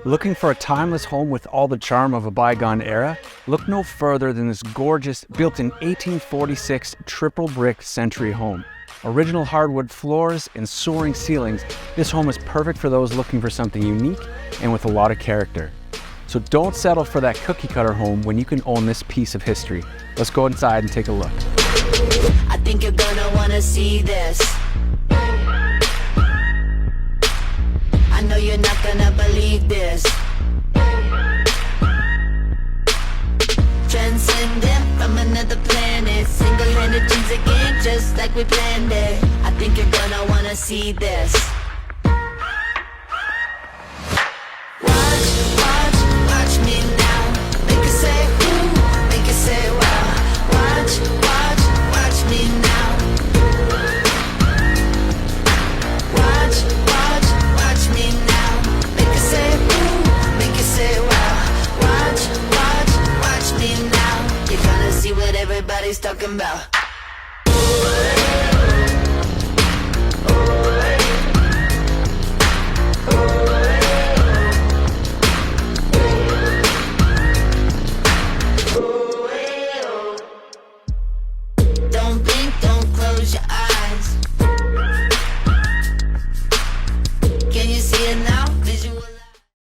Looking for a timeless home with all the charm of a bygone era? Look no further than this gorgeous, built in 1846 triple brick century home. Original hardwood floors and soaring ceilings, this home is perfect for those looking for something unique and with a lot of character. So don't settle for that cookie cutter home when you can own this piece of history. Let's go inside and take a look. I think you're gonna wanna see this. I know you're not gonna believe this. Transcendent from another planet, single-handed dreams again, just like we planned it. I think you're gonna wanna see this. Watch, watch, watch me now. Make it say ooh, make it say wow. Watch, watch, watch me now. Watch, watch, watch me now. Make it say ooh, make it say wow. Watch, watch, watch me now. You're gonna see what everybody's talking about.